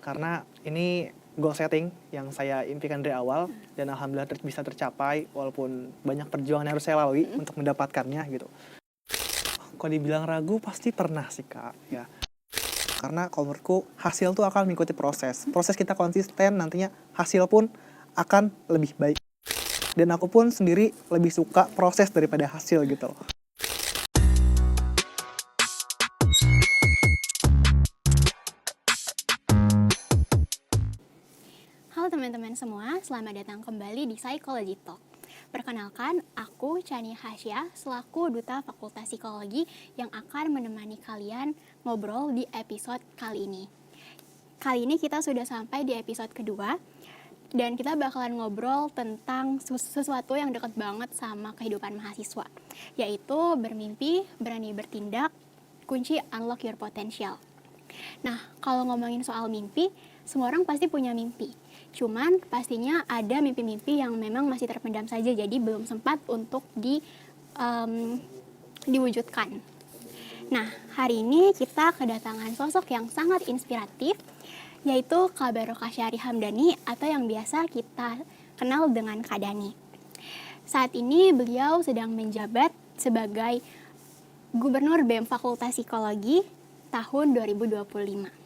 Karena ini goal setting yang saya impikan dari awal dan alhamdulillah bisa tercapai walaupun banyak perjuangan yang harus saya lalui untuk mendapatkannya gitu. Kalau dibilang ragu pasti pernah sih Kak ya. Karena kalau menurutku hasil tuh akan mengikuti proses. Proses kita konsisten nantinya hasil pun akan lebih baik. Dan aku pun sendiri lebih suka proses daripada hasil gitu. Halo teman-teman semua, selamat datang kembali di Psychology Talk. Perkenalkan, aku Chani Hasya, selaku Duta Fakultas Psikologi yang akan menemani kalian ngobrol di episode kali ini. Kali ini kita sudah sampai di episode kedua, dan kita bakalan ngobrol tentang sesuatu yang dekat banget sama kehidupan mahasiswa, yaitu bermimpi, berani bertindak, kunci unlock your potential. Nah, kalau ngomongin soal mimpi, semua orang pasti punya mimpi. Cuman pastinya ada mimpi-mimpi yang memang masih terpendam saja, jadi belum sempat untuk diwujudkan. Nah, hari ini kita kedatangan sosok yang sangat inspiratif, yaitu Kak Barokah Syahri Hamdani atau yang biasa kita kenal dengan Kak Dani. Saat ini beliau sedang menjabat sebagai Gubernur BEM Fakultas Psikologi tahun 2025.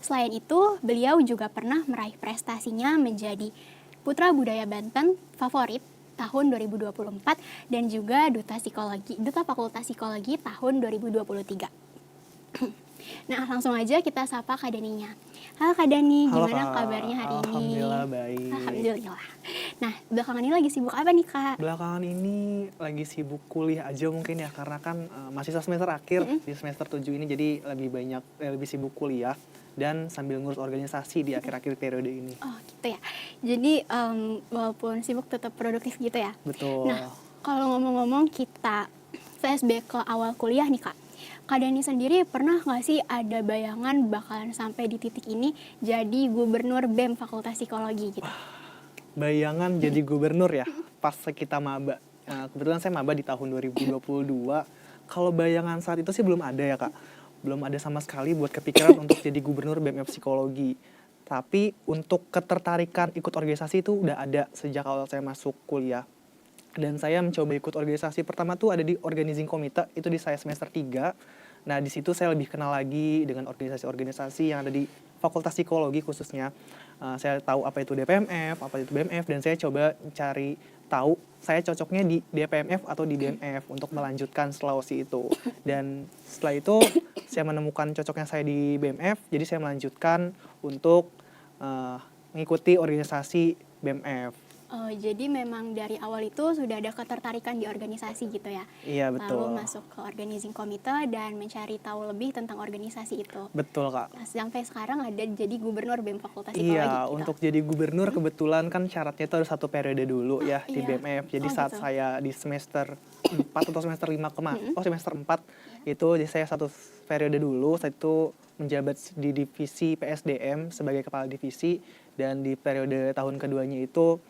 Selain itu, beliau juga pernah meraih prestasinya menjadi Putra Budaya Banten Favorit tahun 2024 dan juga Duta Fakultas Psikologi tahun 2023. Nah, langsung aja kita sapa Kak Daninya. Halo Kak Dani, gimana kabarnya hari ini? Alhamdulillah baik. Alhamdulillah. Nah, belakangan ini lagi sibuk apa nih Kak? Belakangan ini lagi sibuk kuliah aja mungkin ya, karena kan masih semester akhir di semester 7 ini, jadi lebih sibuk kuliah dan sambil ngurus organisasi di akhir-akhir periode ini. Oh gitu ya, jadi walaupun sibuk tetap produktif gitu ya? Betul. Nah, kalau ngomong-ngomong kita flashback ke awal kuliah nih Kak, Kak Dani sendiri pernah nggak sih ada bayangan bakalan sampai di titik ini jadi Gubernur BEM Fakultas Psikologi gitu? Bayangan jadi gubernur ya, pas kita maba. Kebetulan saya maba di tahun 2022. Kalau bayangan saat itu sih belum ada ya Kak. Belum ada sama sekali buat kepikiran untuk jadi gubernur BEM Psikologi. Tapi untuk ketertarikan ikut organisasi itu udah ada sejak awal saya masuk kuliah. Dan saya mencoba ikut organisasi pertama tuh ada di organizing committee, itu di saya semester 3. Nah, di situ saya lebih kenal lagi dengan organisasi-organisasi yang ada di Fakultas Psikologi khususnya. Saya tahu apa itu DPMF, apa itu BMF, dan saya coba cari tahu saya cocoknya di DPMF atau di BMF untuk melanjutkan Sulawesi itu. Dan setelah itu saya menemukan cocoknya saya di BMF, jadi saya melanjutkan untuk mengikuti organisasi BMF. Oh, jadi memang dari awal itu sudah ada ketertarikan di organisasi gitu ya? Iya, betul. Lalu masuk ke organizing committee dan mencari tahu lebih tentang organisasi itu. Betul, Kak. Nah, sampai sekarang ada jadi Gubernur BEM Fakultas Psikologi Iya, gitu. untuk jadi gubernur kebetulan kan syaratnya itu harus 1 periode dulu ya di iya. BMF. Jadi saat gitu. saya di semester 4 atau semester 5 kemarin, semester 4 itu jadi saya 1 periode dulu, saya itu menjabat di divisi PSDM sebagai kepala divisi, dan di periode tahun keduanya itu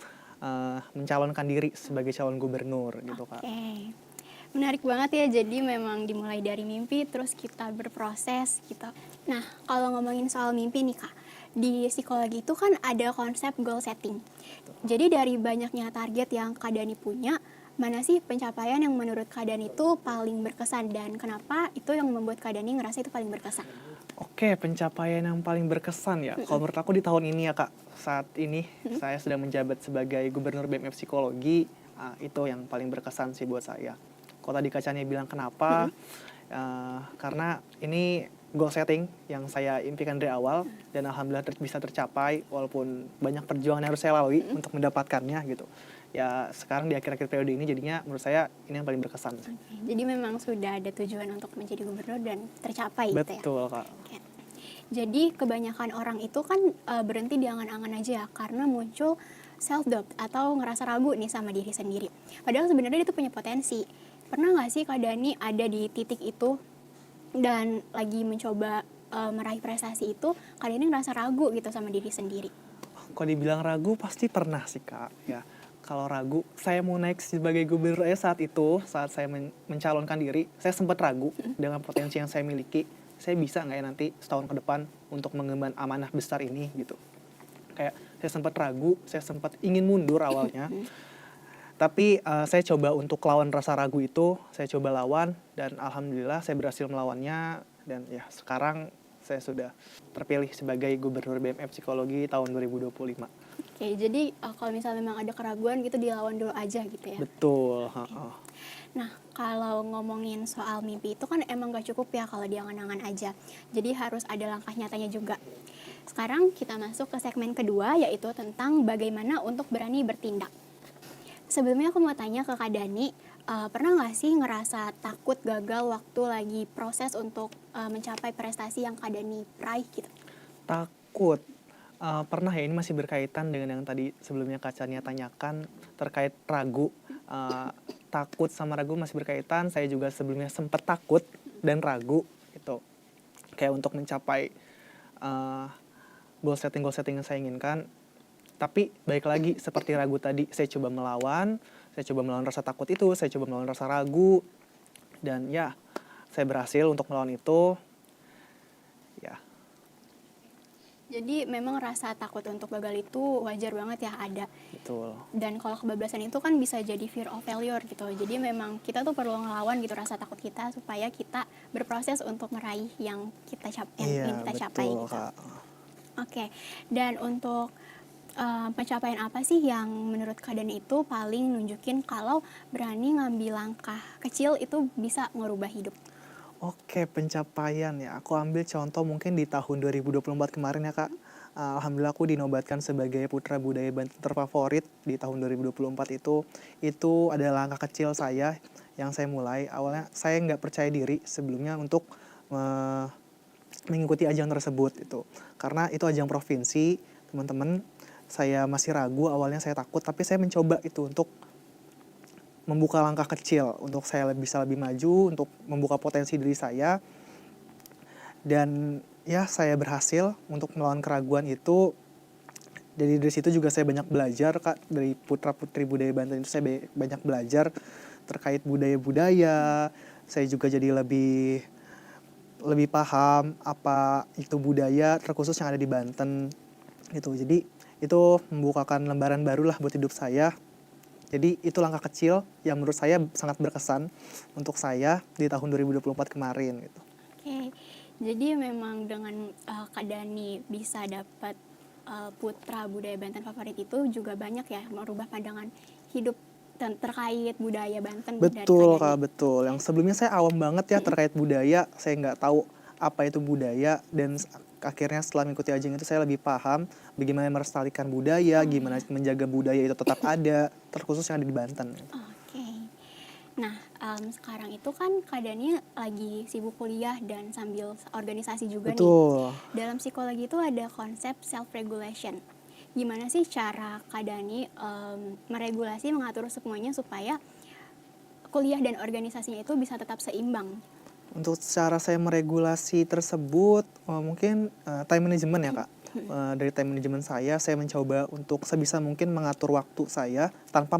mencalonkan diri sebagai calon gubernur gitu Kak. Oke. Menarik banget ya, jadi memang dimulai dari mimpi terus kita berproses gitu. Nah, kalau ngomongin soal mimpi nih Kak, di psikologi itu kan ada konsep goal setting. Jadi dari banyaknya target yang Kak Dani punya, mana sih pencapaian yang menurut Kak Dani itu paling berkesan dan kenapa itu yang membuat Kak Dani ngerasa itu paling berkesan? Oke, pencapaian yang paling berkesan ya. Kalau menurut aku di tahun ini ya Kak, saat ini saya sedang menjabat sebagai Gubernur BMF Psikologi, itu yang paling berkesan sih buat saya. Kalau tadi Kacanya bilang kenapa, karena ini goal setting yang saya impikan dari awal dan alhamdulillah bisa tercapai walaupun banyak perjuangan yang harus saya lalui untuk mendapatkannya gitu. Ya sekarang di akhir-akhir periode ini jadinya menurut saya ini yang paling berkesan. Oke, jadi memang sudah ada tujuan untuk menjadi gubernur dan tercapai gitu ya? Betul Kak. Oke. Jadi kebanyakan orang itu kan berhenti di angan-angan aja ya, karena muncul self-doubt atau ngerasa ragu nih sama diri sendiri. Padahal sebenarnya itu punya potensi. Pernah nggak sih Kak Dani ada di titik itu dan lagi mencoba meraih prestasi itu, Kak Dani ngerasa ragu gitu sama diri sendiri? Kalau dibilang ragu pasti pernah sih Kak ya. Kalau ragu, saya mau naik sebagai gubernur saat saya mencalonkan diri, saya sempat ragu dengan potensi yang saya miliki. Saya bisa nggak ya nanti setahun ke depan untuk mengemban amanah besar ini gitu. Kayak saya sempat ragu, saya sempat ingin mundur awalnya. Tapi saya coba untuk lawan rasa ragu itu, saya coba lawan dan alhamdulillah saya berhasil melawannya dan ya sekarang saya sudah terpilih sebagai Gubernur BMF Psikologi tahun 2025. Oke, jadi kalau misalnya memang ada keraguan gitu dilawan dulu aja gitu ya. Betul. Nah, kalau ngomongin soal mimpi itu kan emang gak cukup ya kalau diangan-angan aja. Jadi harus ada langkah nyatanya juga. Sekarang kita masuk ke segmen kedua, yaitu tentang bagaimana untuk berani bertindak. Sebelumnya aku mau tanya ke Kak Dani, pernah gak sih ngerasa takut gagal waktu lagi proses untuk mencapai prestasi yang Kak Dani raih gitu? Takut. Pernah ya, ini masih berkaitan dengan yang tadi sebelumnya Kak Chania tanyakan terkait ragu. Takut sama ragu masih berkaitan, saya juga sebelumnya sempat takut dan ragu gitu. Kayak untuk mencapai goal setting yang saya inginkan. Tapi baik lagi seperti ragu tadi, saya coba melawan rasa takut itu, saya coba melawan rasa ragu. Dan ya, saya berhasil untuk melawan itu. Ya. Jadi memang rasa takut untuk gagal itu wajar banget ya ada. Betul. Dan kalau kebablasan itu kan bisa jadi fear of failure gitu. Jadi memang kita tuh perlu ngelawan gitu rasa takut kita supaya kita berproses untuk meraih yang ingin kita capai gitu. Kak. Oke. Dan untuk pencapaian apa sih yang menurut Kak Dani itu paling nunjukin kalau berani ngambil langkah kecil itu bisa ngerubah hidup? Oke, pencapaian ya. Aku ambil contoh mungkin di tahun 2024 kemarin ya Kak. Alhamdulillah aku dinobatkan sebagai Putra Budaya Banten terfavorit di tahun 2024 itu. Itu adalah langkah kecil saya yang saya mulai. Awalnya saya nggak percaya diri sebelumnya untuk mengikuti ajang tersebut itu. Karena itu ajang provinsi, teman-teman. Saya masih ragu, awalnya saya takut, tapi saya mencoba itu untuk membuka langkah kecil untuk saya bisa lebih maju, untuk membuka potensi diri saya. Dan ya saya berhasil untuk melawan keraguan itu. Jadi dari situ juga saya banyak belajar Kak, dari putra-putri budaya Banten itu saya banyak belajar terkait budaya-budaya. Saya juga jadi lebih paham apa itu budaya terkhusus yang ada di Banten gitu. Jadi itu membukakan lembaran baru lah buat hidup saya. Jadi itu langkah kecil yang menurut saya sangat berkesan untuk saya di tahun 2024 kemarin gitu. Oke, jadi memang dengan Kak Dani bisa dapat Putra Budaya Banten favorit itu juga banyak ya merubah pandangan hidup terkait budaya Banten dari Kak Betul Dani. Kak, betul. Yang sebelumnya saya awam banget ya terkait budaya, saya nggak tahu apa itu budaya dan akhirnya setelah mengikuti ajang itu saya lebih paham bagaimana melestarikan budaya, gimana menjaga budaya itu tetap ada, terkhusus yang ada di Banten. Oke. Nah, sekarang itu kan Kak Dani lagi sibuk kuliah dan sambil organisasi juga nih. Betul. Dalam psikologi itu ada konsep self-regulation. Gimana sih cara Kak Dani meregulasi, mengatur semuanya supaya kuliah dan organisasinya itu bisa tetap seimbang? Untuk cara saya meregulasi tersebut, mungkin time management ya Kak. Dari time management saya mencoba untuk sebisa mungkin mengatur waktu saya tanpa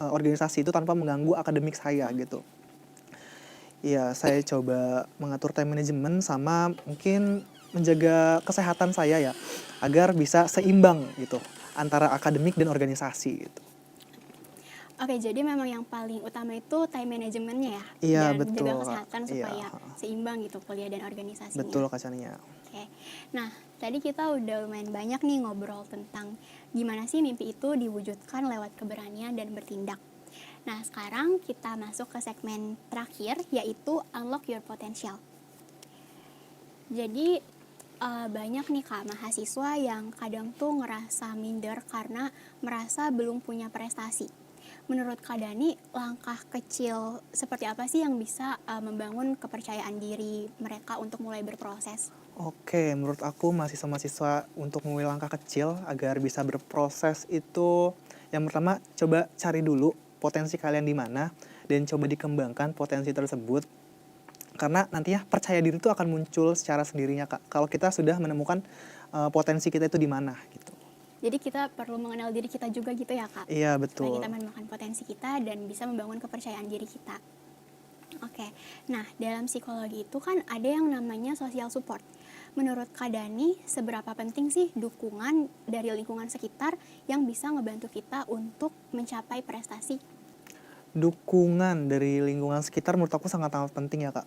organisasi itu tanpa mengganggu akademik saya gitu. Iya, saya coba mengatur time management sama mungkin menjaga kesehatan saya ya, agar bisa seimbang gitu antara akademik dan organisasi gitu. Oke, jadi memang yang paling utama itu time manajemennya ya? Iya, dan betul, jaga Kak. kesehatan Iya, supaya seimbang gitu kuliah dan organisasinya. Betul Kak Chania. Oke, nah tadi kita udah lumayan banyak nih ngobrol tentang gimana sih mimpi itu diwujudkan lewat keberanian dan bertindak. Nah sekarang kita masuk ke segmen terakhir yaitu unlock your potential. Jadi banyak nih Kak mahasiswa yang kadang tuh ngerasa minder karena merasa belum punya prestasi. Menurut Kak Dani, langkah kecil seperti apa sih yang bisa membangun kepercayaan diri mereka untuk mulai berproses? Oke, menurut aku mahasiswa-mahasiswa untuk memulai langkah kecil agar bisa berproses itu yang pertama coba cari dulu potensi kalian di mana dan coba dikembangkan potensi tersebut. Karena nantinya percaya diri itu akan muncul secara sendirinya Kak. Kalau kita sudah menemukan potensi kita itu di mana gitu. Jadi kita perlu mengenal diri kita juga gitu ya Kak? Iya, Supaya betul. kita menemukan potensi kita dan bisa membangun kepercayaan diri kita. Oke, nah dalam psikologi itu kan ada yang namanya social support. menurut Kak Dani, seberapa penting sih dukungan dari lingkungan sekitar yang bisa ngebantu kita untuk mencapai prestasi? Dukungan dari lingkungan sekitar menurut aku sangat amat penting ya Kak.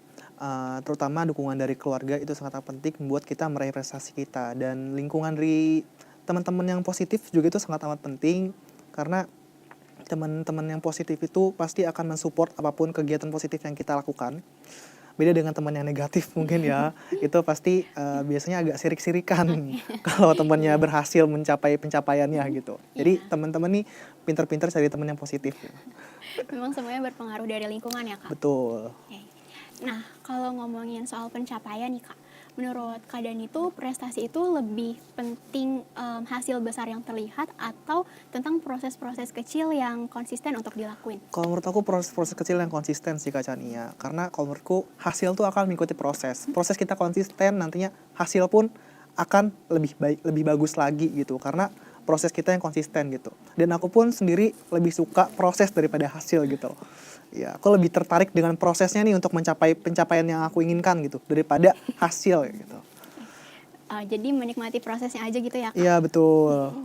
Terutama dukungan dari keluarga itu sangat penting membuat kita meraih prestasi kita, dan lingkungan dari teman-teman yang positif juga itu sangat amat penting, karena teman-teman yang positif itu pasti akan mensupport apapun kegiatan positif yang kita lakukan. Beda dengan teman yang negatif mungkin ya, itu pasti biasanya agak sirik-sirikan kalau temannya Iya. berhasil mencapai pencapaiannya gitu. Jadi Iya, teman-teman nih pintar-pintar cari teman yang positif. memang semuanya berpengaruh dari lingkungan ya, Kak? Betul. Oke. Nah, kalau ngomongin soal pencapaian nih, Kak, menurut Kak Dani itu prestasi itu lebih penting hasil besar yang terlihat atau tentang proses-proses kecil yang konsisten untuk dilakuin? Kalau menurut aku proses-proses kecil yang konsisten sih Kak Chania. Karena kalau menurutku hasil tuh akan mengikuti proses. Proses kita konsisten, nantinya hasil pun akan lebih baik, lebih bagus lagi gitu. Karena proses kita yang konsisten gitu. Dan aku pun sendiri lebih suka proses daripada hasil gitu. Ya, aku lebih tertarik dengan prosesnya nih untuk mencapai pencapaian yang aku inginkan gitu daripada hasil gitu. Jadi menikmati prosesnya aja gitu ya, Kak? Iya, betul.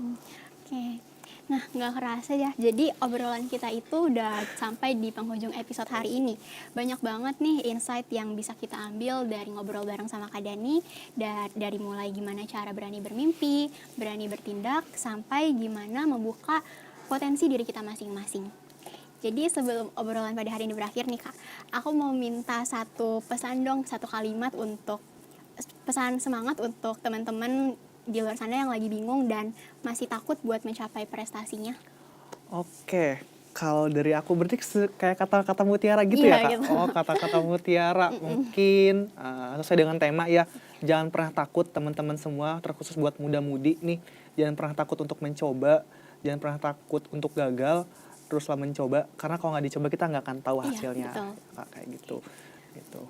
Oke. Nah, nggak kerasa ya. Jadi obrolan kita itu udah sampai di penghujung episode hari ini. Banyak banget nih insight yang bisa kita ambil dari ngobrol bareng sama Kak Dani. Dari mulai gimana cara berani bermimpi, berani bertindak, sampai gimana membuka potensi diri kita masing-masing. Jadi sebelum obrolan pada hari ini berakhir nih Kak, aku mau minta satu pesan dong, satu kalimat untuk pesan semangat untuk teman-teman di luar sana yang lagi bingung dan masih takut buat mencapai prestasinya. Oke, kalau dari aku berarti kayak kata-kata mutiara gitu Iya ya Kak? gitu. Oh, kata-kata mutiara mungkin sesuai dengan tema ya. Jangan pernah takut teman-teman semua, terkhusus buat muda-mudi nih. Jangan pernah takut untuk mencoba, jangan pernah takut untuk gagal, teruslah mencoba. Karena kalau nggak dicoba kita nggak akan tahu Iya, hasilnya. betul. Kak, kayak gitu. Gitu.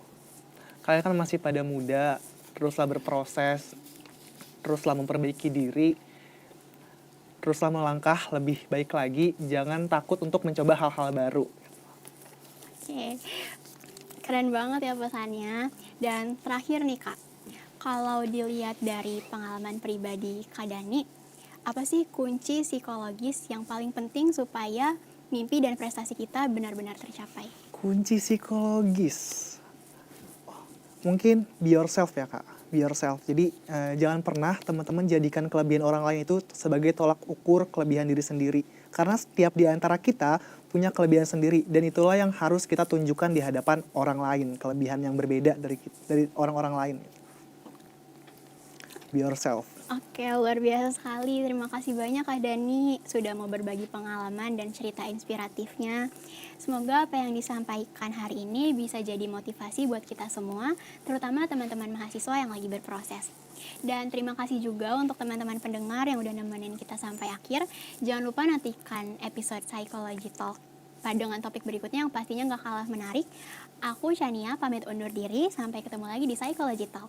Kalian kan masih pada muda, teruslah berproses, teruslah memperbaiki diri, teruslah melangkah lebih baik lagi, jangan takut untuk mencoba hal-hal baru. Oke, keren banget ya pesannya. Dan terakhir nih Kak, kalau dilihat dari pengalaman pribadi Kak Dani, apa sih kunci psikologis yang paling penting supaya mimpi dan prestasi kita benar-benar tercapai? Kunci psikologis, mungkin be yourself ya Kak, be yourself. Jadi jangan pernah teman-teman jadikan kelebihan orang lain itu sebagai tolak ukur kelebihan diri sendiri. Karena setiap di antara kita punya kelebihan sendiri, dan itulah yang harus kita tunjukkan di hadapan orang lain, kelebihan yang berbeda dari orang-orang lain. Be yourself. Oke, luar biasa sekali. Terima kasih banyak Kak Dani sudah mau berbagi pengalaman dan cerita inspiratifnya. Semoga apa yang disampaikan hari ini bisa jadi motivasi buat kita semua, terutama teman-teman mahasiswa yang lagi berproses. Dan terima kasih juga untuk teman-teman pendengar yang udah nemenin kita sampai akhir. Jangan lupa nantikan episode Psychology Talk dengan topik berikutnya yang pastinya gak kalah menarik. Aku Shania pamit undur diri, sampai ketemu lagi di Psychology Talk.